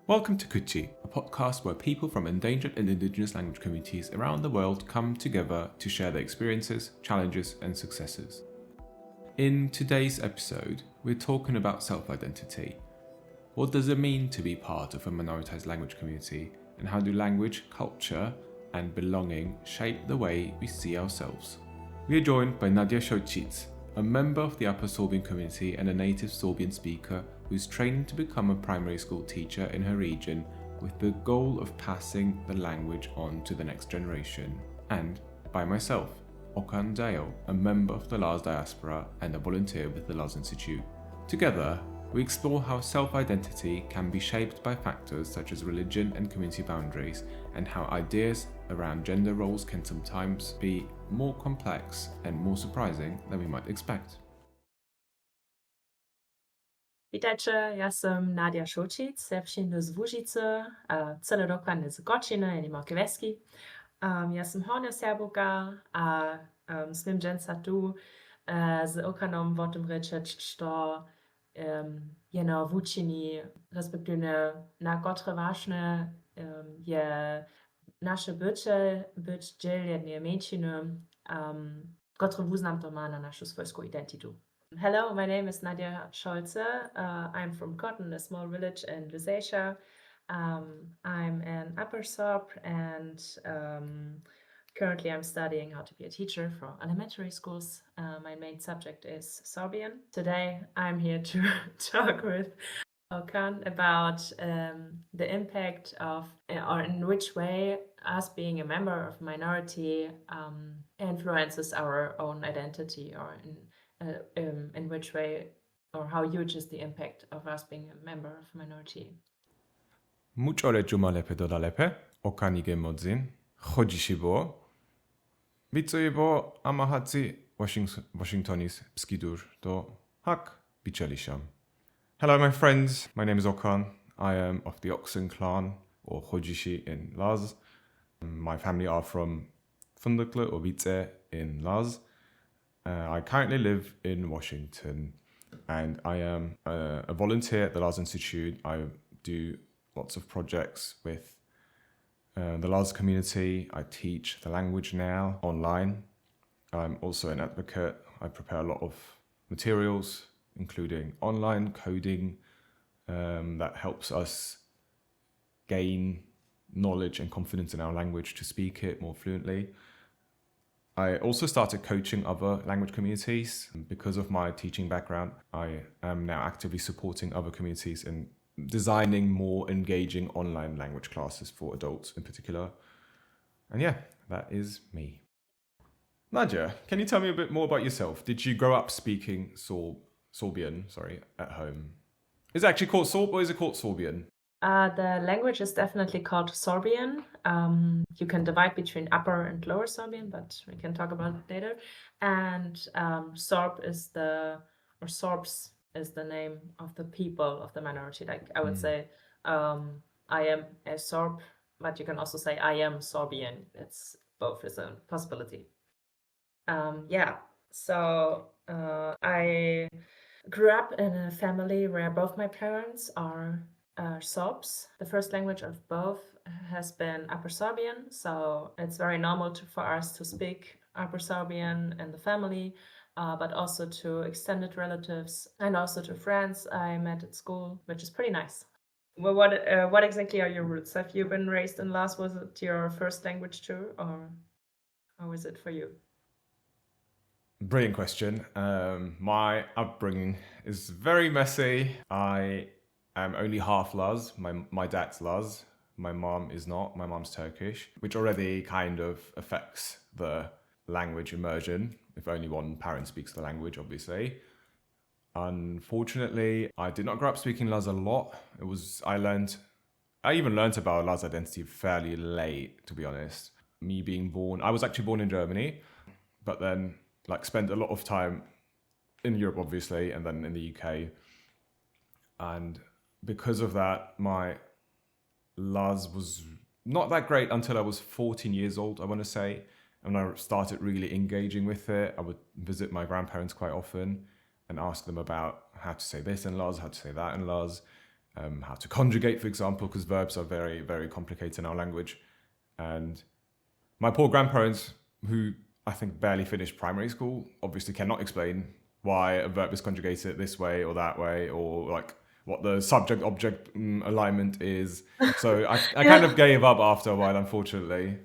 Welcome to Kuchi, a podcast where people from endangered and indigenous language communities around the world come together to share their experiences, challenges, and successes. In today's episode, we're talking about self-identity. What does it mean to be part of a minoritized language community, and how do language, culture, and belonging shape the way we see ourselves? We are joined by Nadja Šołćic, a member of the Upper Sorbian community and a native Sorbian speaker who's training to become a primary school teacher in her region with the goal of passing the language on to the next generation. And by myself, Okan Dale, a member of the Laz diaspora and a volunteer with the Laz Institute. Together, we explore how self-identity can be shaped by factors such as religion and community boundaries, and how ideas around gender roles can sometimes be more complex and more surprising than we might expect. Witajcie, ja sam Nadja Šołćic, sevšin z Łužice, cele dokładnie z Gočine i Mokiveski. Ja sam honja serbuka, a smim dżęca tu z Okanom o tym ryczeć, što jeno w uczyni, respektive na kotre ważne je nasze być dziel jednej mniejszyny, kotre wuznam to ma na naszą swojską identitu. Hello, my name is Nadja Šołćic. I'm from Cotton, a small village in Lusatia. I'm an Upper Sorb, and currently I'm studying how to be a teacher for elementary schools. My main subject is Sorbian. Today I'm here to talk with Okan about the impact of, or in which way us being a member of a minority influences our own identity, or in which way, or how huge is the impact of us being a member of a minority. Muchole jumalepe dodalepe, Okanige modzin, chodzishi bo, wicoje bo amahaci Washingtonis pskidur do hak bichelisham. Hello my friends, my name is Okan. I am of the Oxen clan, or chodzishi in Laz. My family are from Fundukle or Vice in Laz. I currently live in Washington, and I am a volunteer at the Laz Institute. I do lots of projects with the Laz community. I teach the language now online. I'm also an advocate. I prepare a lot of materials, including online coding, that helps us gain knowledge and confidence in our language to speak it more fluently. I also started coaching other language communities. Because of my teaching background, I am now actively supporting other communities in designing more engaging online language classes for adults in particular. And yeah, that is me. Nadja, can you tell me a bit more about yourself? Did you grow up speaking Sorbian, at home? Is it actually called Sorb, or is it called Sorbian? The language is definitely called Sorbian. You can divide between Upper and Lower Sorbian, but we can talk about it later. And Sorbs is the name of the people of the minority. Like I would say, I am a Sorb, but you can also say I am Sorbian. It's both is a possibility. So I grew up in a family where both my parents are Sorbs. The first language of both has been Upper Sorbian, so it's very normal for us to speak Upper Sorbian in the family, but also to extended relatives and also to friends I met at school, which is pretty nice. Well, what exactly are your roots? Have you been raised in Laz? Was it your first language too, or how is it for you? Brilliant question. My upbringing is very messy. I am only half Laz. My dad's Laz. My mom is not. My mom's Turkish, which already kind of affects the language immersion if only one parent speaks the language, obviously. Unfortunately, I did not grow up speaking Laz a lot. I even learned about Laz identity fairly late, to be honest. Me being born, I was actually born in Germany, but then spent a lot of time in Europe, obviously, and then in the UK. And because of that, my Laz was not that great until I was 14 years old, I want to say. And when I started really engaging with it, I would visit my grandparents quite often and ask them about how to say this in Laz, how to say that in Laz. how to conjugate, for example, because verbs are very, very complicated in our language. And my poor grandparents, who I think barely finished primary school, obviously cannot explain why a verb is conjugated this way or that way, or like what the subject-object alignment is. So I kind of gave up after a while, unfortunately,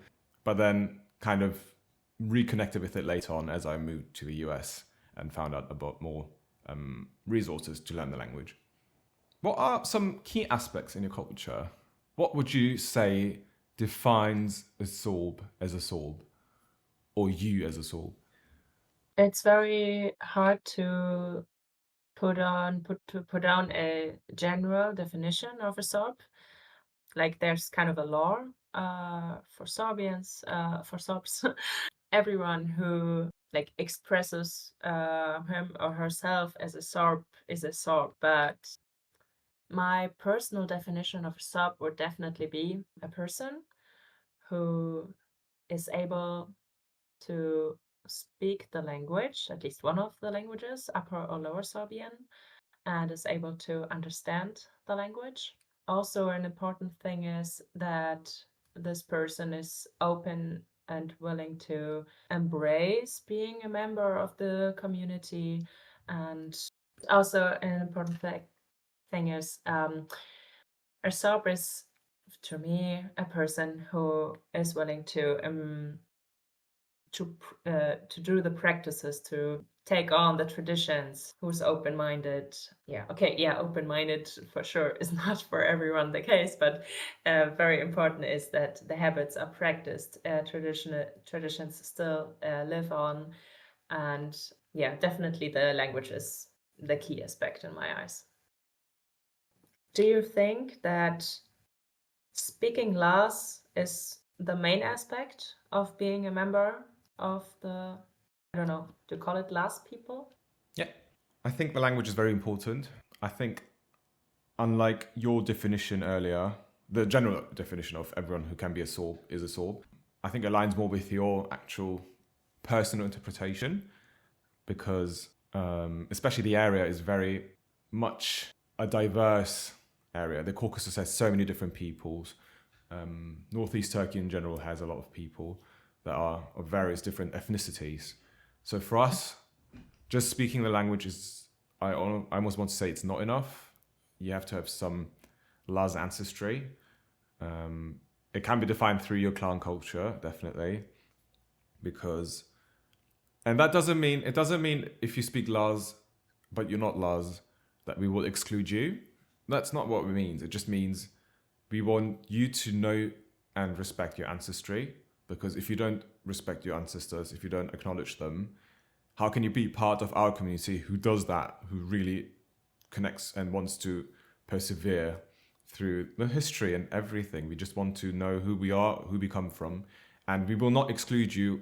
but then kind of reconnected with it later on as I moved to the US and found out about more resources to learn the language. What are some key aspects in your culture? What would you say defines a Sorb as a Sorb, or you as a Sorb? It's very hard to put down a general definition of a Sorb. Like there's kind of a law for Sorbians, for Sorbs. Everyone who like expresses him or herself as a Sorb is a Sorb, but my personal definition of a Sorb would definitely be a person who is able to speak the language, at least one of the languages, Upper or Lower Sorbian, and is able to understand the language. Also, an important thing is that this person is open and willing to embrace being a member of the community. And also an important thing is a Sorb is, to me, a person who is willing to do the practices, to take on the traditions, who's open-minded. Open-minded for sure is not for everyone the case, but very important is that the habits are practiced, traditions still live on, and definitely the language is the key aspect in my eyes. Do you think that speaking Laz is the main aspect of being a member of the, I don't know, to call it Laz people? Yeah, I think the language is very important. I think, unlike your definition earlier, the general definition of everyone who can be a Sorb is a Sorb, I think aligns more with your actual personal interpretation, because especially the area is very much a diverse area. The Caucasus has so many different peoples. Northeast Turkey in general has a lot of people that are of various different ethnicities. So for us, just speaking the language is, I almost want to say it's not enough. You have to have some Laz ancestry. It can be defined through your clan culture, definitely, because, and it doesn't mean if you speak Laz but you're not Laz that we will exclude you. That's not what it means. It just means we want you to know and respect your ancestry, because if you don't respect your ancestors, if you don't acknowledge them, how can you be part of our community who does that, who really connects and wants to persevere through the history and everything? We just want to know who we are, who we come from, and we will not exclude you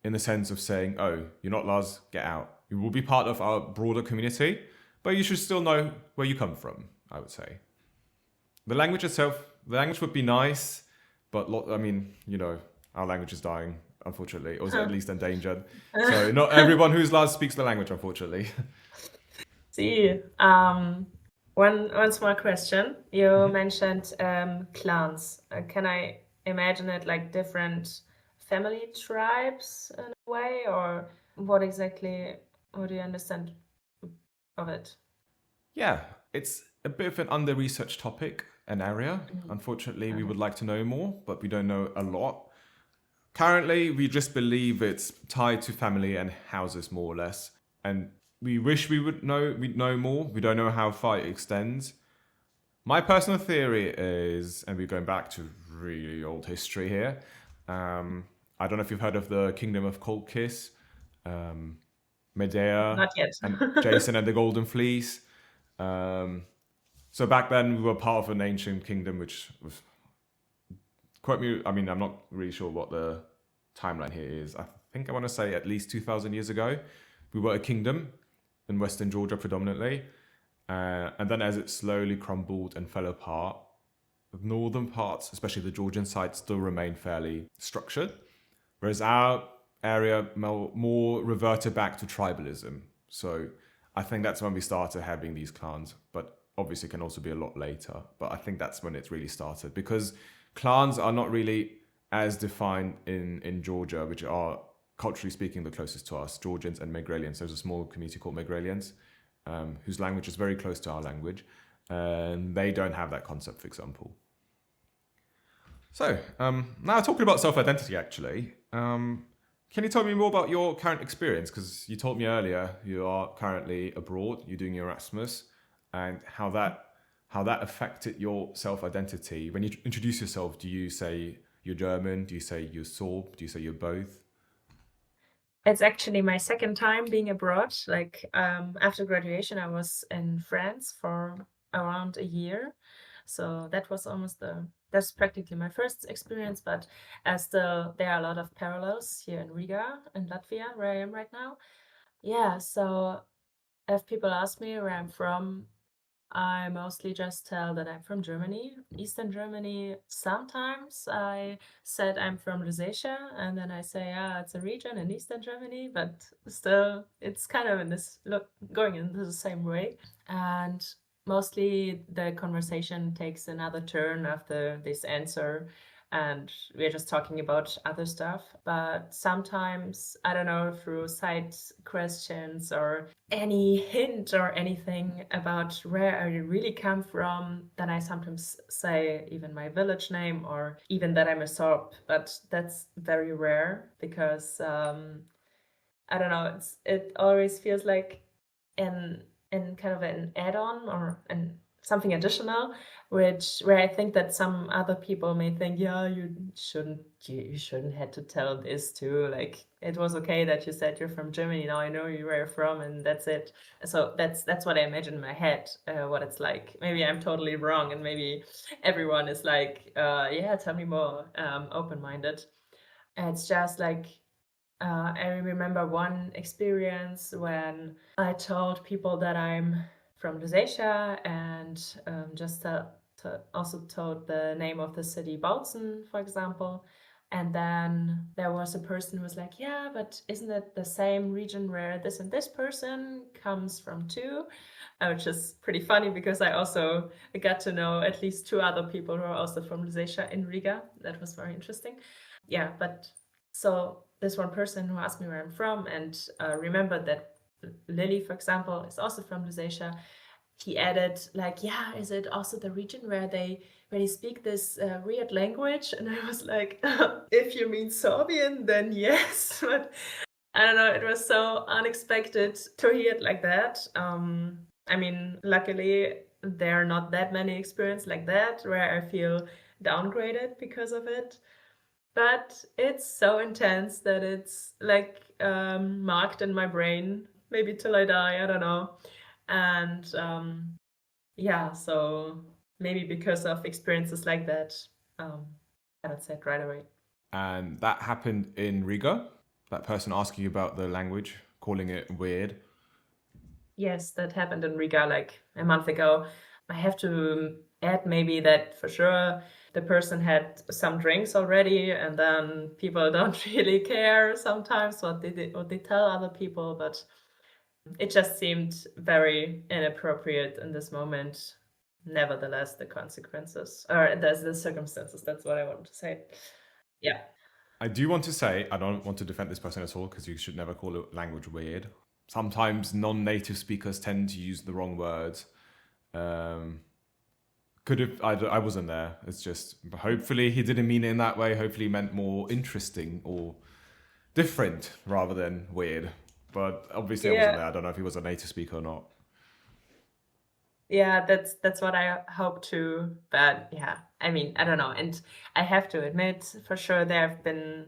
in the sense of saying, oh, you're not Laz, get out. You will be part of our broader community, but you should still know where you come from, I would say. The language itself, the language would be nice, but our language is dying, unfortunately, or is at least endangered. So not everyone who's Laz speaks the language, unfortunately. See, one small question. You mentioned clans. Can I imagine it like different family tribes in a way, or what do you understand of it? Yeah, it's a bit of an under-researched topic, an area. Unfortunately, we would like to know more, but we don't know a lot. Currently, we just believe it's tied to family and houses, more or less. And we wish we'd know more. We don't know how far it extends. My personal theory is, and we're going back to really old history here. I don't know if you've heard of the Kingdom of Colchis, Medea, Not yet. and Jason and the Golden Fleece. So back then we were part of an ancient kingdom, which was, quote me, I mean, I'm not really sure what the timeline here is. I think I want to say at least 2,000 years ago, we were a kingdom in Western Georgia predominantly. And then as it slowly crumbled and fell apart, the northern parts, especially the Georgian side, still remain fairly structured. Whereas our area more reverted back to tribalism. So I think that's when we started having these clans. But obviously can also be a lot later, but I think that's when it's really started, because clans are not really as defined in Georgia, which are culturally speaking the closest to us, Georgians and Megrelians. There's a small community called Megrelians, whose language is very close to our language, and they don't have that concept, for example. So now talking about self-identity, actually, can you tell me more about your current experience? Because you told me earlier you are currently abroad, you're doing your Erasmus, and how that affected your self-identity. When you introduce yourself, do you say you're German? Do you say you're Sorb? Do you say you're both? It's actually my second time being abroad. Like after graduation, I was in France for around a year. So that was that's practically my first experience, but still there are a lot of parallels here in Riga, in Latvia, where I am right now. Yeah, so if people ask me where I'm from, I mostly just tell that I'm from Germany, Eastern Germany. Sometimes I said I'm from Lusatia, and then I say, yeah, it's a region in Eastern Germany, but still it's kind of going into the same way. And mostly the conversation takes another turn after this answer, and we're just talking about other stuff. But sometimes, I don't know, through side questions or any hint or anything about where I really come from, then I sometimes say even my village name or even that I'm a Sorb. But that's very rare because, I don't know, it always feels like in kind of an add-on or something additional, where I think that some other people may think, yeah, you shouldn't have to tell this too. Like, it was okay that you said you're from Germany. Now I know where you're from, and that's it. So that's what I imagine in my head, what it's like. Maybe I'm totally wrong, and maybe everyone is like, yeah, tell me more, open-minded. And it's just like, I remember one experience when I told people that I'm from Lusatia, and just also told the name of the city, Bautzen, for example. And then there was a person who was like, yeah, but isn't it the same region where this and this person comes from too? Which is pretty funny because I also got to know at least two other people who are also from Lusatia in Riga. That was very interesting. Yeah, but so this one person who asked me where I'm from and remembered that Lily, for example, is also from Lusatia. He added, like, yeah, is it also the region where they speak this weird language? And I was like, if you mean Sorbian, then yes. But I don't know, it was so unexpected to hear it like that. I mean, luckily, there are not that many experiences like that where I feel downgraded because of it. But it's so intense that it's like marked in my brain, maybe till I die, I don't know. And yeah, so maybe because of experiences like that, I don't say it right away. And that happened in Riga? That person asking you about the language, calling it weird? Yes, that happened in Riga like a month ago. I have to add maybe that for sure the person had some drinks already, and then people don't really care sometimes what they tell other people, but it just seemed very inappropriate in this moment. Nevertheless, the consequences, or the circumstances, that's what I wanted to say. Yeah. I do want to say, I don't want to defend this person at all, because you should never call a language weird. Sometimes non-native speakers tend to use the wrong words. Could have, I wasn't there. It's just, hopefully he didn't mean it in that way. Hopefully he meant more interesting or different rather than weird. But obviously I wasn't there. I don't know if he was a native speaker or not. Yeah, that's what I hope too. But yeah, I mean, I don't know. And I have to admit, for sure, there have been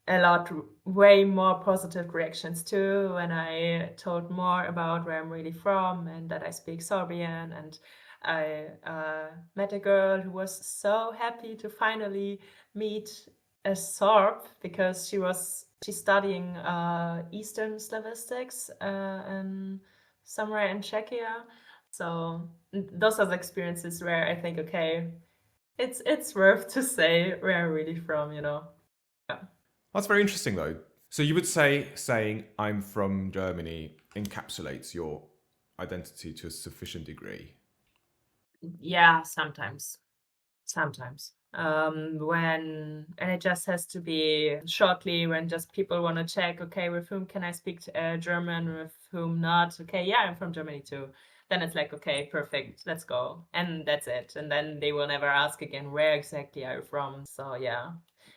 a lot, way more positive reactions too when I told more about where I'm really from and that I speak Sorbian. And I met a girl who was so happy to finally meet a Sorb because she's studying Eastern Slavistics somewhere in Czechia. So those are the experiences where I think, okay, it's worth to say where I'm really from, you know. Yeah. That's very interesting though. So you would say saying I'm from Germany encapsulates your identity to a sufficient degree. Yeah, sometimes. Sometimes. And it just has to be shortly when just people want to check, okay, with whom can I speak German, with whom not? Okay, yeah, I'm from Germany too. Then it's like, okay, perfect, let's go. And that's it. And then they will never ask again, where exactly are you from? So yeah.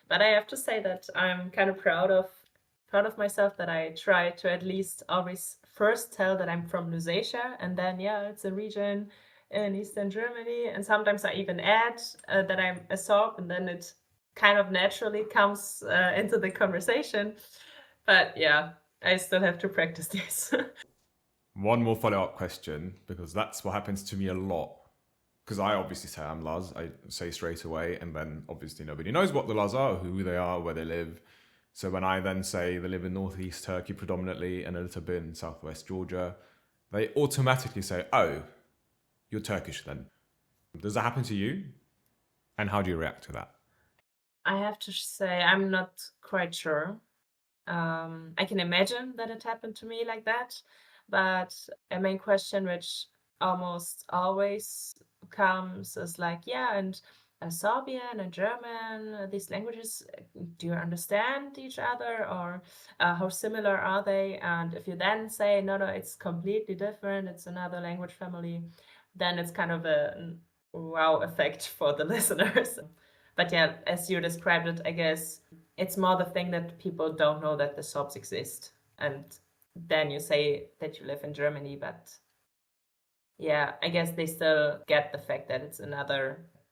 But I have to say that I'm kind of proud of myself that I try to at least always first tell that I'm from Lusatia, and then yeah, it's a region in Eastern Germany. And sometimes I even add that I'm a Sorb, and then it kind of naturally comes into the conversation. But yeah, I still have to practice this. One more follow-up question, because that's what happens to me a lot. Because I obviously say I'm Laz, I say straight away, and then obviously nobody knows what the Laz are, who they are, where they live. So when I then say they live in northeast Turkey predominantly and a little bit in southwest Georgia, they automatically say, oh, you're Turkish then. Does that happen to you? And how do you react to that? I have to say, I'm not quite sure. I can imagine that it happened to me like that, but a main question which almost always comes is like, yeah, and Sorbian and German, these languages, do you understand each other, or how similar are they? And if you then say, no, it's completely different, it's another language family, then it's kind of a wow effect for the listeners. But yeah, as you described it, I guess it's more the thing that people don't know that the Sorbs exist. And then you say that you live in Germany, but yeah, I guess they still get the fact that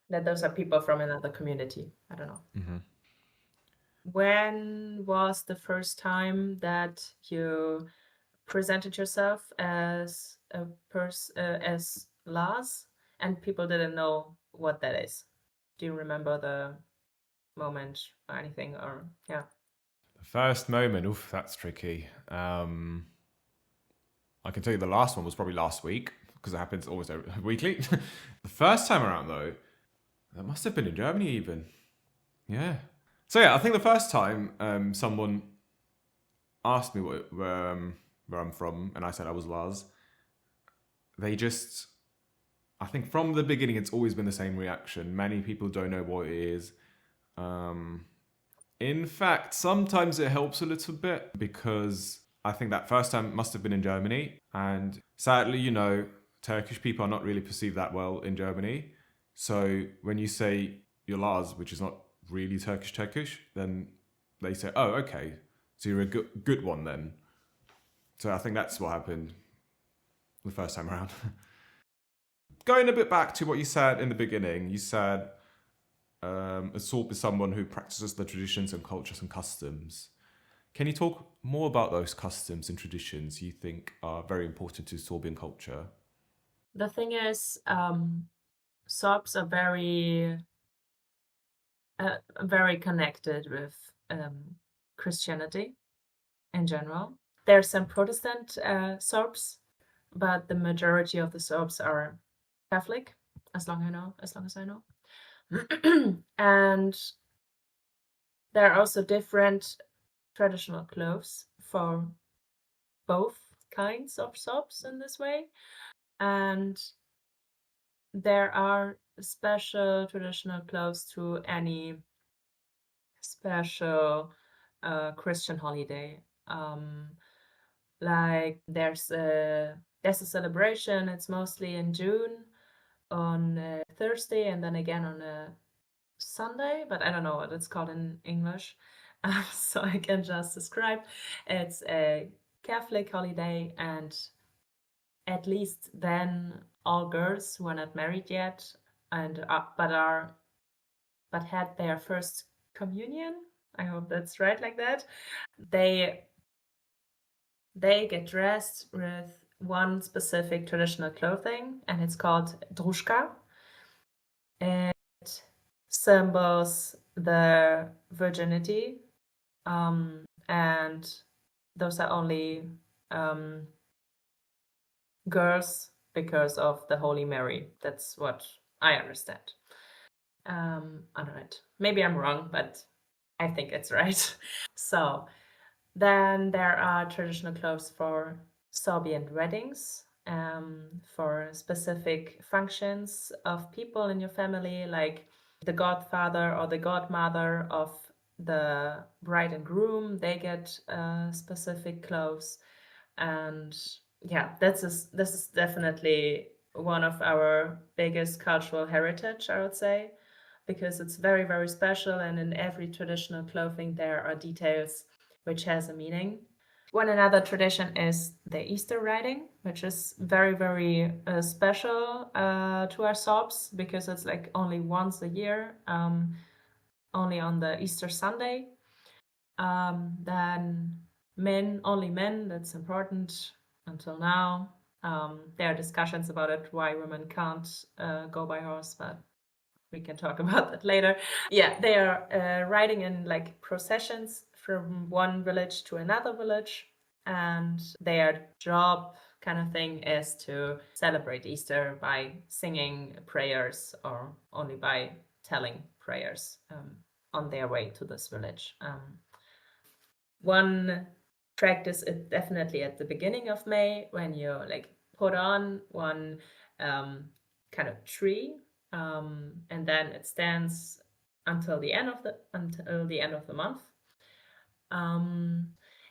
that those are people from another community. I don't know. Mm-hmm. When was the first time that you presented yourself as as Lars, and people didn't know what that is? Do you remember the moment or anything? Or yeah. The first moment, oof, that's tricky. I can tell you the last one was probably last week, because it happens always weekly. The first time around, though, that must have been in Germany even. Yeah. So yeah, I think the first time someone asked me where I'm from, and I said I was Lars, they just, I think from the beginning, it's always been the same reaction. Many people don't know what it is. In fact, sometimes it helps a little bit, because I think that first time must have been in Germany. And sadly, Turkish people are not really perceived that well in Germany. So when you say you're Lars, which is not really Turkish, then they say, oh, okay, so you're a good one then. So I think that's what happened the first time around. Going a bit back to what you said in the beginning, you said a Sorb is someone who practices the traditions and cultures and customs. Can you talk more about those customs and traditions you think are very important to Sorbian culture? The thing is, Sorbs are very connected with Christianity in general. There's some Protestant Sorbs, but the majority of the Sorbs are Catholic, as long as I know. And there are also different traditional clothes for both kinds of Sorbs in this way. And there are special traditional clothes to any special Christian holiday. Like there's a celebration. It's mostly in June on a Thursday, and then again on a Sunday, but I don't know what it's called in English. So I can just describe. It's a Catholic holiday, and at least then all girls who are not married yet and but had their first communion, I hope that's right, like that, they get dressed with one specific traditional clothing, and it's called druszka. It symbols the virginity, and those are only girls because of the Holy Mary. That's what I understand. I don't know. Maybe I'm wrong, but I think it's right. So then there are traditional clothes for Sorbian weddings, for specific functions of people in your family, like the godfather or the godmother of the bride and groom, they get specific clothes. And yeah, this is definitely one of our biggest cultural heritage, I would say, because it's very, very special, and in every traditional clothing there are details which has a meaning. One another tradition is the Easter riding, which is very, very special to our Sorbs, because it's like only once a year, only on the Easter Sunday. Then only men, that's important until now. There are discussions about it, why women can't go by horse, but we can talk about that later. Yeah, they are riding in like processions from one village to another village, and their job kind of thing is to celebrate Easter by singing prayers or only by telling prayers on their way to this village. One practice is definitely at the beginning of May, when you like put on one kind of tree, and then it stands until the end of the month.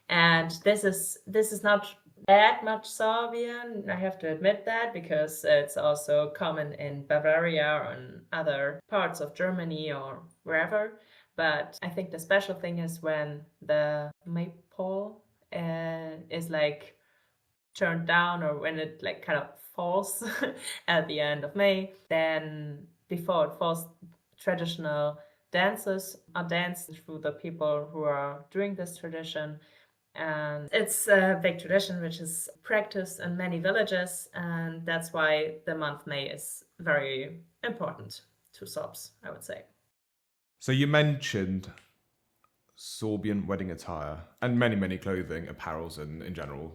And this is not that much Sorbian, I have to admit that, because it's also common in Bavaria or in other parts of Germany or wherever. But I think the special thing is when the maypole is like turned down, or when it like kind of falls at the end of May, then before it falls, traditional dances are danced through the people who are doing this tradition. And it's a big tradition which is practiced in many villages, and that's why the month May is very important to Sorbs, I would say. So you mentioned Sorbian wedding attire and many, many clothing, apparels in general.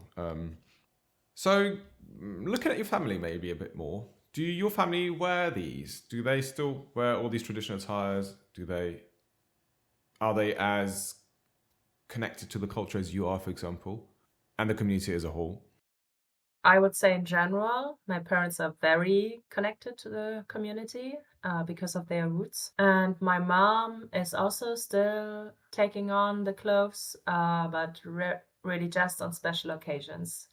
So looking at your family maybe a bit more, do your family wear these? Do they still wear all these traditional attires? Are they as connected to the culture as you are, for example, and the community as a whole? I would say in general, my parents are very connected to the community because of their roots. And my mom is also still taking on the clothes, but really just on special occasions.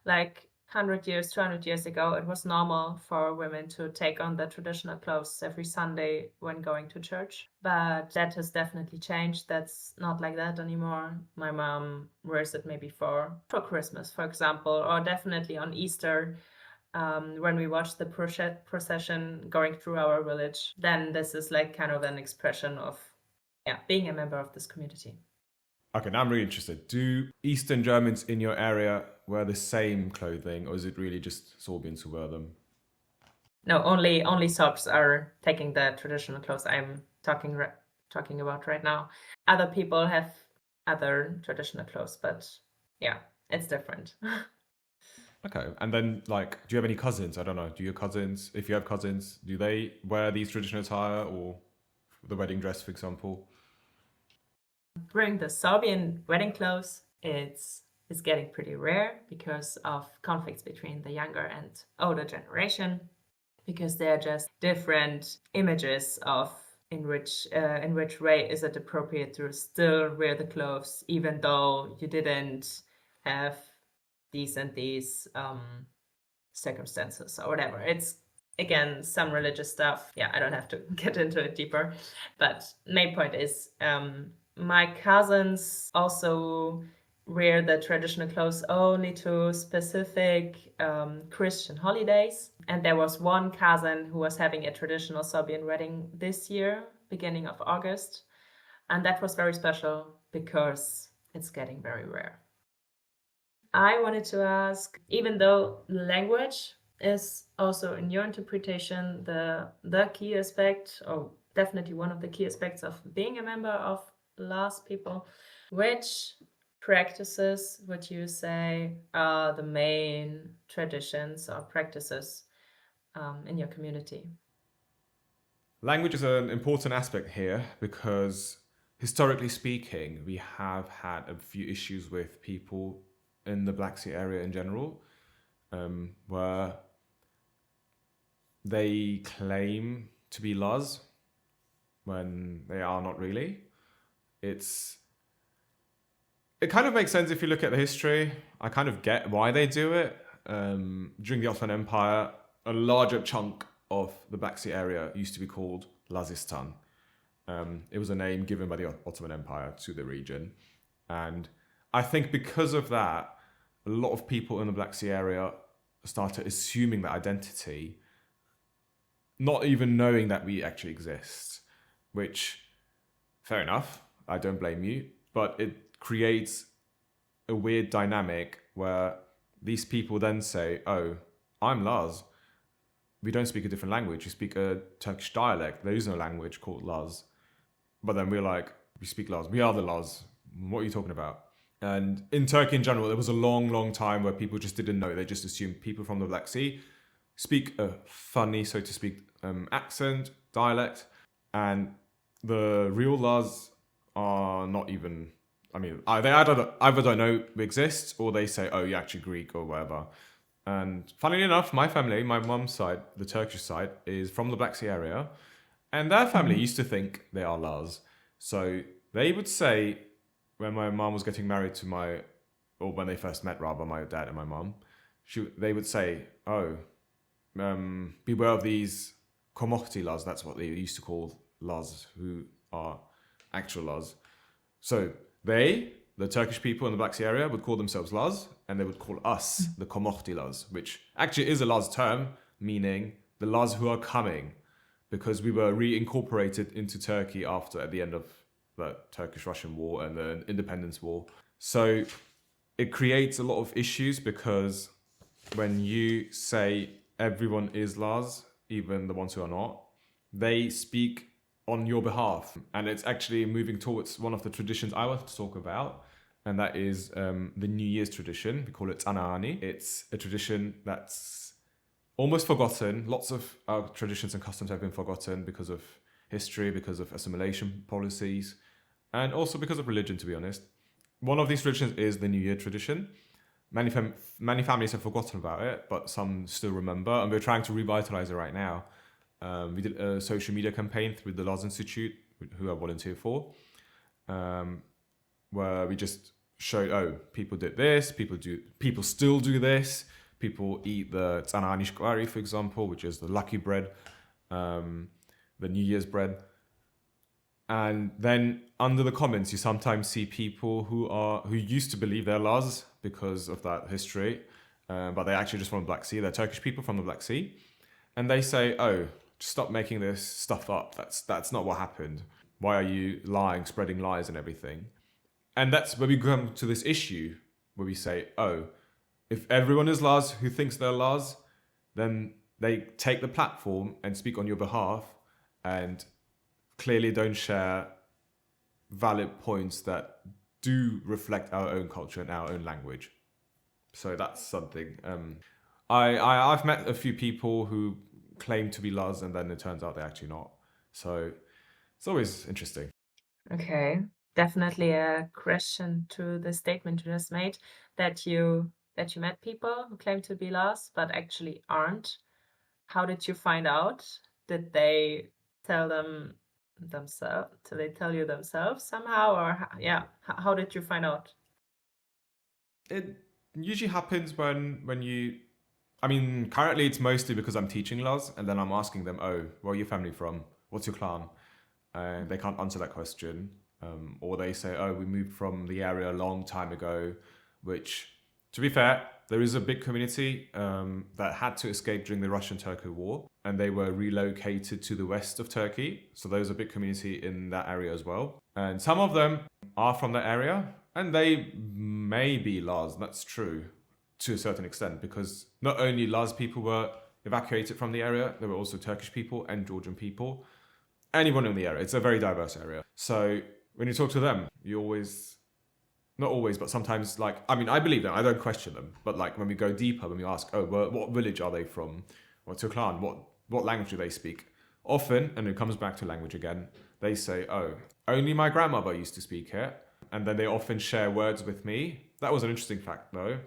Like 100 years, 200 years ago, it was normal for women to take on the traditional clothes every Sunday when going to church. But that has definitely changed. That's not like that anymore. My mom wears it maybe for Christmas, for example, or definitely on Easter. When we watch the procession going through our village, then this is like kind of an expression of being a member of this community. Okay, now I'm really interested. Do Eastern Germans in your area wear the same clothing, or is it really just Sorbians who wear them? No, only Sorbs are taking the traditional clothes I'm talking about right now. Other people have other traditional clothes, but yeah, it's different. Okay, and then like, do you have any cousins? I don't know. Do your cousins, if you have cousins, do they wear these traditional attire or the wedding dress, for example? Wearing the Sorbian wedding clothes, it's getting pretty rare because of conflicts between the younger and older generation, because they're just different images of in which way is it appropriate to still wear the clothes even though you didn't have these and these circumstances or whatever. It's again some religious stuff. Yeah, I don't have to get into it deeper, but main point is my cousins also wear the traditional clothes only to specific Christian holidays. And there was one cousin who was having a traditional Sorbian wedding this year, beginning of August. And that was very special because it's getting very rare. I wanted to ask, even though language is also in your interpretation the key aspect, or definitely one of the key aspects of being a member of Last People, which practices would you say are the main traditions or practices in your community? Language is an important aspect here because historically speaking, we have had a few issues with people in the Black Sea area in general. where they claim to be Laz when they are not really. It kind of makes sense if you look at the history. I kind of get why they do it. During the Ottoman Empire, a larger chunk of the Black Sea area used to be called Lazistan. It was a name given by the Ottoman Empire to the region. And I think because of that, a lot of people in the Black Sea area started assuming that identity, not even knowing that we actually exist, which, fair enough, I don't blame you, but it creates a weird dynamic where these people then say, oh, I'm Laz. We don't speak a different language. We speak a Turkish dialect. There is no language called Laz. But then we're like, we speak Laz. We are the Laz. What are you talking about? And in Turkey in general, there was a long, long time where people just didn't know. They just assumed people from the Black Sea speak a funny, so to speak, accent, dialect. And the real Laz are not even, they either don't know we exist, or they say, oh, you're actually Greek or whatever. And funnily enough, my family, my mum's side, the Turkish side, is from the Black Sea area. And their family used to think they are Laz. So they would say, when my mum was getting married to or when they first met, rather, my dad and my mum, they would say, oh, beware of these Komorti Laz. That's what they used to call Laz, who are actual Laz. So the Turkish people in the Black Sea area, would call themselves Laz, and they would call us the Komorti Laz, which actually is a Laz term, meaning the Laz who are coming, because we were reincorporated into Turkey at the end of the Turkish-Russian War and the Independence War. So it creates a lot of issues, because when you say everyone is Laz, even the ones who are not, they speak on your behalf. And it's actually moving towards one of the traditions I want to talk about, and that is the New Year's tradition. We call it Tsanani. It's a tradition that's almost forgotten. Lots of our traditions and customs have been forgotten because of history, because of assimilation policies, and also because of religion, to be honest. One of these traditions is the New Year tradition. Many families have forgotten about it, but some still remember, and we're trying to revitalize it right now. We did a social media campaign through the Laz Institute, who I volunteer for, where we just showed, oh, people did this, people still do this, people eat the Tsanani Shkwari, for example, which is the lucky bread, the New Year's bread. And then under the comments, you sometimes see people who used to believe they're Laz because of that history, but they're actually just from the Black Sea. They're Turkish people from the Black Sea. And they say, oh, just stop making this stuff up. That's not what happened. Why are you lying, spreading lies and everything? And that's where we come to this issue where we say, oh, if everyone is Laz who thinks they're Laz, then they take the platform and speak on your behalf and clearly don't share valid points that do reflect our own culture and our own language. So that's something. I've met a few people who claim to be Laz, and then it turns out they're actually not. So it's always interesting. Okay, definitely a question to the statement you just made, that you met people who claim to be Laz but actually aren't. How did you find out? Did they tell themselves? Did they tell you themselves somehow, or how did you find out? It usually happens when you. Currently it's mostly because I'm teaching Laz, and then I'm asking them, oh, where are your family from? What's your clan? And they can't answer that question. Or they say, oh, we moved from the area a long time ago, which, to be fair, there is a big community that had to escape during the Russian-Turkey War, and they were relocated to the west of Turkey. So there's a big community in that area as well. And some of them are from that area, and they may be Laz. That's true to a certain extent, because not only Laz people were evacuated from the area, there were also Turkish people and Georgian people. Anyone in the area. It's a very diverse area. So when you talk to them, you always, not always, but sometimes, I believe them. I don't question them. But when we go deeper, when we ask, oh, what village are they from? What's your clan? What language do they speak? Often, and it comes back to language again, they say, oh, only my grandmother used to speak it. And then they often share words with me. That was an interesting fact, though.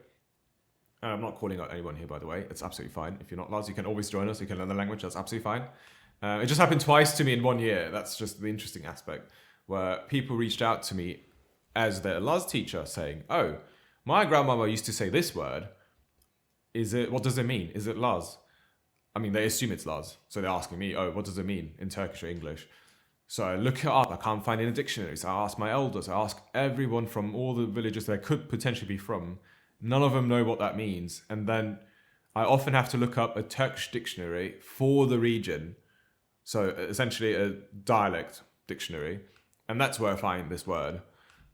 And I'm not calling out anyone here, by the way. It's absolutely fine. If you're not Laz, you can always join us. You can learn the language. That's absolutely fine. It just happened twice to me in 1 year. That's just the interesting aspect, where people reached out to me as their Laz teacher saying, oh, my grandmama used to say this word. What does it mean? Is it Laz? I mean, they assume it's Laz. So they're asking me, oh, what does it mean in Turkish or English? So I look it up. I can't find it in a dictionary. So I ask my elders. I ask everyone from all the villages they could potentially be from. None of them know what that means. And then I often have to look up a Turkish dictionary for the region. So essentially a dialect dictionary. And that's where I find this word.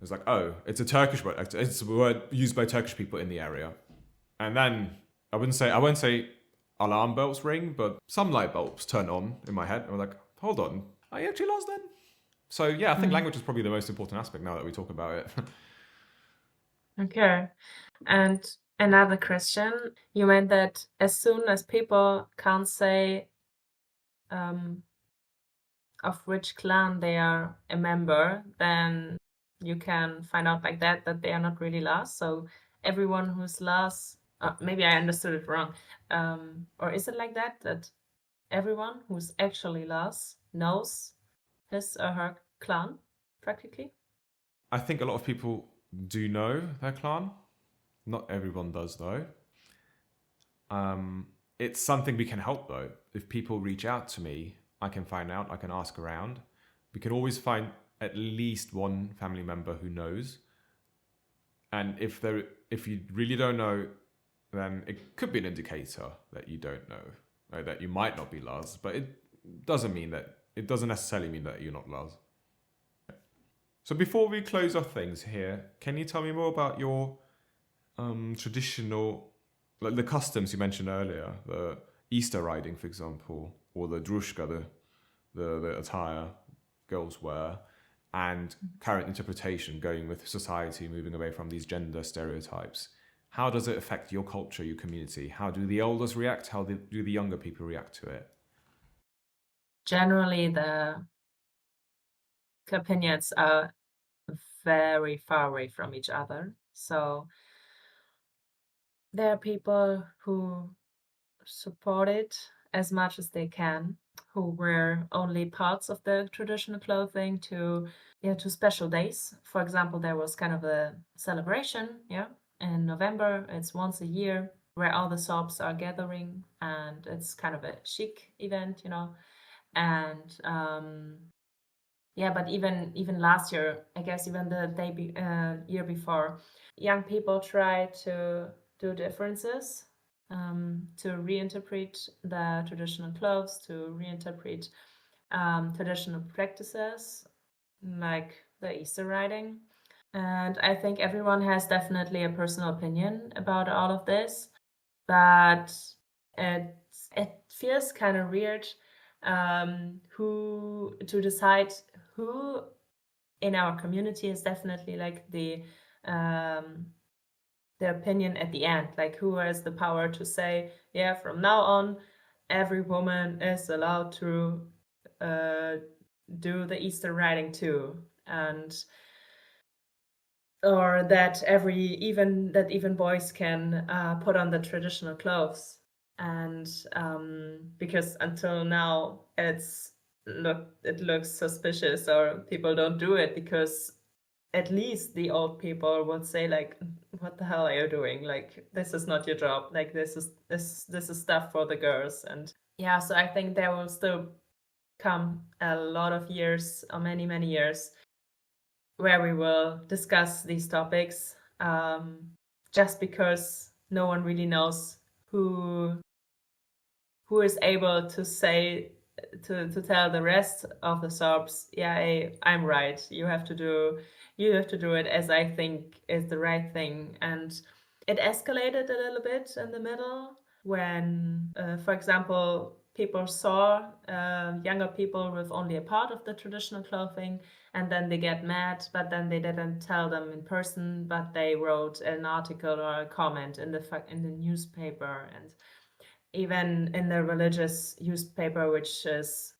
It's like, oh, it's a Turkish word. It's a word used by Turkish people in the area. And then I won't say alarm bells ring, but some light bulbs turn on in my head. I'm like, hold on, are you actually lost then? So yeah, I think language is probably the most important aspect now that we talk about it. Okay. And another question, you meant that as soon as people can't say of which clan they are a member, then you can find out like that they are not really Laz. So everyone who's Laz, maybe I understood it wrong. Or is it like that everyone who's actually Laz knows his or her clan, practically? I think a lot of people do know their clan. Not everyone does, though. It's something we can help, though. If people reach out to me, I can find out, I can ask around. We can always find at least one family member who knows. And if you really don't know, then it could be an indicator that you don't know, or that you might not be Laz. But it doesn't necessarily mean that you're not Laz. So before we close off things here, can you tell me more about your traditional, like the customs you mentioned earlier, the Easter riding, for example, or the drushka, the attire girls wear, and current interpretation going with society, moving away from these gender stereotypes? How does it affect your culture, your community? How do the elders react? How do the younger people react to it? Generally, the opinions are very far away from each other. So there are people who support it as much as they can, who wear only parts of the traditional clothing to special days. For example, there was kind of a celebration, in November. It's once a year where all the Sorbs are gathering, and it's kind of a chic event, And but even last year, I guess even the year before, young people try to do differences, to reinterpret the traditional clothes, to reinterpret traditional practices like the Easter riding. And I think everyone has definitely a personal opinion about all of this, but it feels kind of weird who to decide who in our community is definitely like the opinion at the end, like who has the power to say, from now on every woman is allowed to do the Easter riding too, and or that even boys can put on the traditional clothes. And because until now it looks suspicious, or people don't do it because at least the old people would say like, what the hell are you doing? Like, this is not your job. Like, this is stuff for the girls. And so I think there will still come a lot of years, or many years, where we will discuss these topics, just because no one really knows who is able to say to tell the rest of the Sorbs, I'm right. You have to do it as I think is the right thing. And it escalated a little bit in the middle when, for example, people saw younger people with only a part of the traditional clothing, and then they get mad, but then they didn't tell them in person, but they wrote an article or a comment in the newspaper, and even in the religious newspaper, which is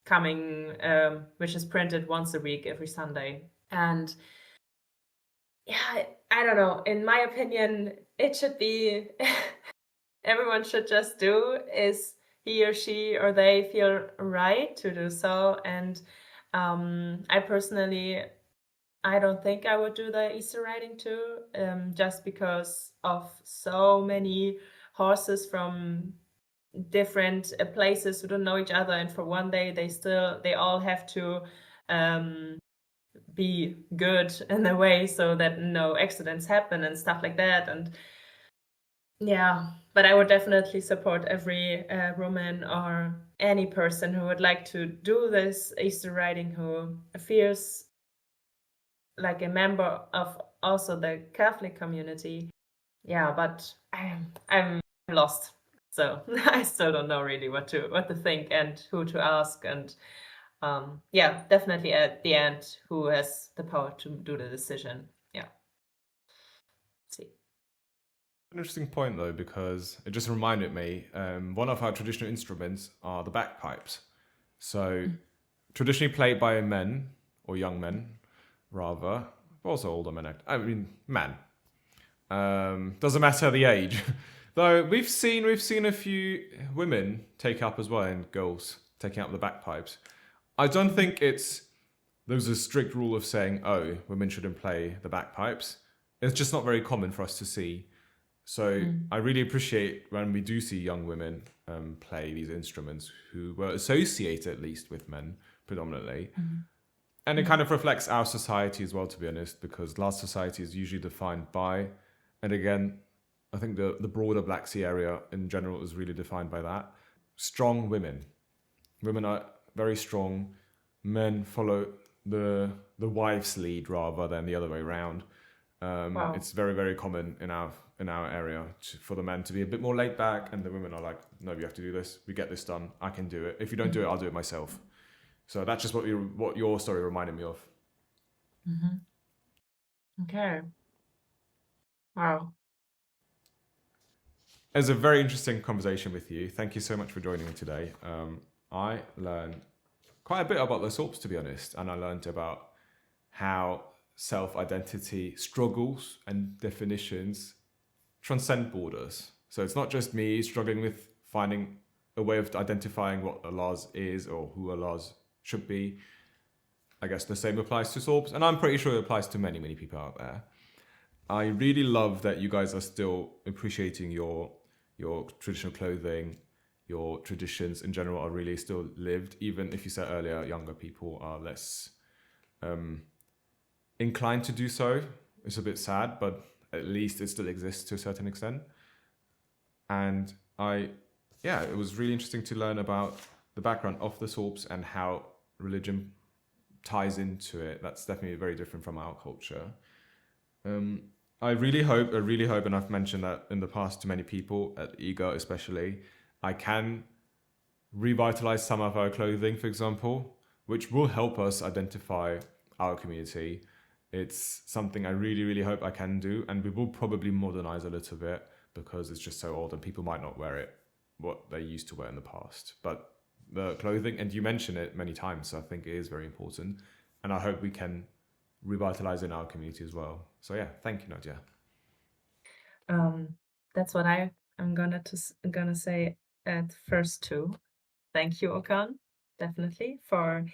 printed once a week every Sunday. And I don't know, in my opinion, it should be everyone should just do is he or she or they feel right to do so. And I personally, I don't think I would do the Easter riding too, just because of so many horses from different places who don't know each other, and for one day they all have to be good in a way so that no accidents happen and stuff like that. And yeah, but I would definitely support every woman or any person who would like to do this Easter riding, who feels like a member of also the Catholic community. Yeah, but I'm lost, so I still don't know really what to think and who to ask. And yeah, definitely at the end, who has the power to do the decision. Yeah. See. Interesting point though, because it just reminded me one of our traditional instruments are the bagpipes. So traditionally played by men or young men, rather, but also older men. I mean, men. Doesn't matter the age. Though we've seen a few women take up as well, and girls taking up the bagpipes. I don't think there's a strict rule of saying, oh, women shouldn't play the bagpipes. It's just not very common for us to see. So I really appreciate when we do see young women play these instruments who were associated at least with men predominantly. And it kind of reflects our society as well, to be honest, because our society is usually defined by, and again, I think the broader Black Sea area in general is really defined by that. Strong women. Women are very strong. Men follow the wife's lead rather than the other way around. Wow. It's very, very common in our area for the men to be a bit more laid back, and the women are like, no, you have to do this. We get this done. I can do it. If you don't do it, I'll do it myself. So that's just what your story reminded me of. Okay. Wow. It was a very interesting conversation with you. Thank you so much for joining me today. I learned quite a bit about the Sorps, to be honest, and I learned about how self-identity struggles and definitions transcend borders. So it's not just me struggling with finding a way of identifying what a Laz is or who a Laz should be. I guess the same applies to Sorps, and I'm pretty sure it applies to many, many people out there. I really love that you guys are still appreciating your traditional clothing, your traditions in general are really still lived, even if you said earlier younger people are less inclined to do so. It's a bit sad, but at least it still exists to a certain extent. And it was really interesting to learn about the background of the Sorps and how religion ties into it. That's definitely very different from our culture. I really hope, and I've mentioned that in the past to many people, at EGA especially, I can revitalize some of our clothing, for example, which will help us identify our community. It's something I really, really hope I can do, and we will probably modernize a little bit because it's just so old and people might not wear it what they used to wear in the past. But the clothing, and you mentioned it many times, so I think it is very important, and I hope we can revitalize in our community as well. So yeah, thank you, Nadja. That's what I'm gonna say at first too. Thank you, Okan, definitely for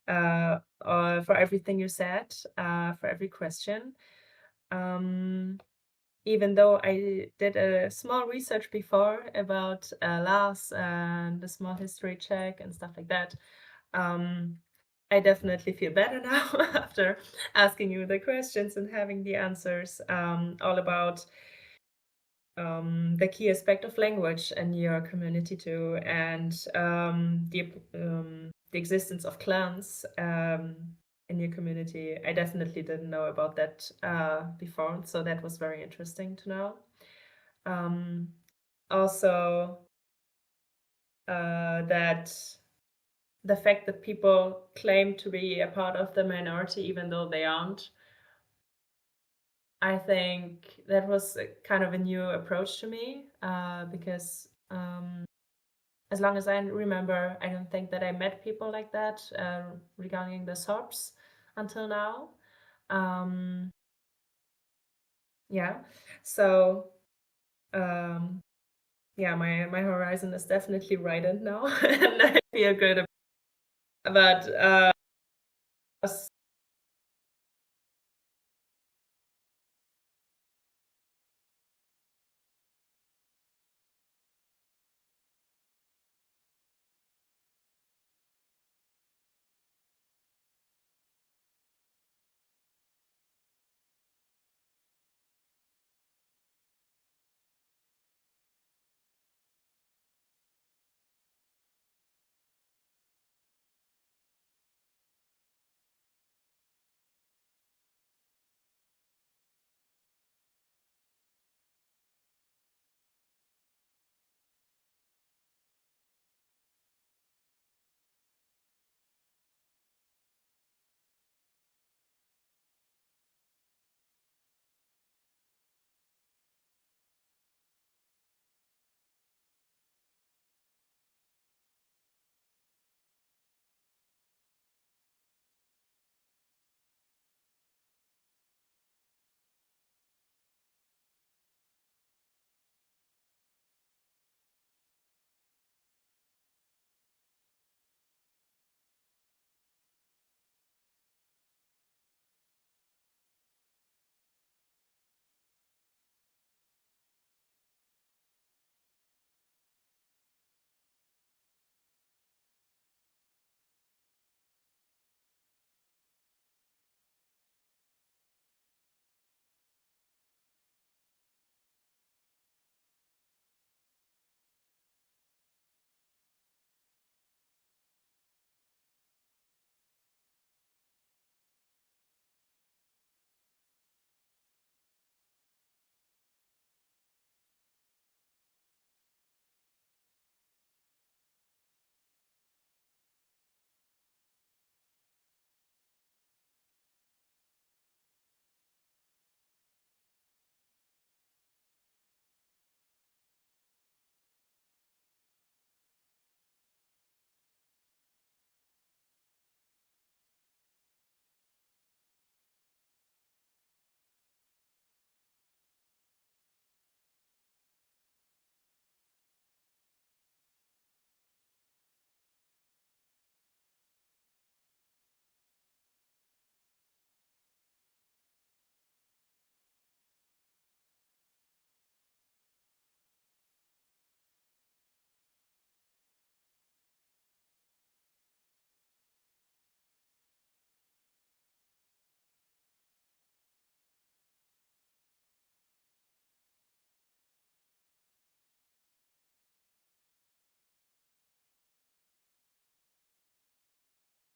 everything you said, for every question. Even though I did a small research before about Lars and the small history check and stuff like that, I definitely feel better now after asking you the questions and having the answers, all about the key aspect of language in your community too, and the existence of clans in your community. I definitely didn't know about that before, so that was very interesting to know. Also, that the fact that people claim to be a part of the minority even though they aren't, I think that was kind of a new approach to me, because as long as I remember, I don't think that I met people like that regarding the Sorps until now. Yeah, so yeah, my horizon is definitely widened now, and I feel good about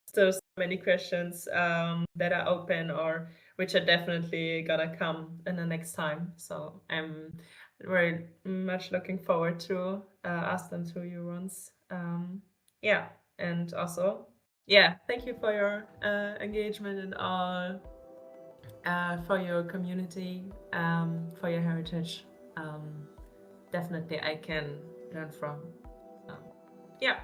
still so many questions that are open or which are definitely gonna come in the next time. So I'm very much looking forward to ask them to you once. Yeah, and also, yeah, thank you for your engagement and all, for your community, for your heritage. Definitely, I can learn from. Yeah.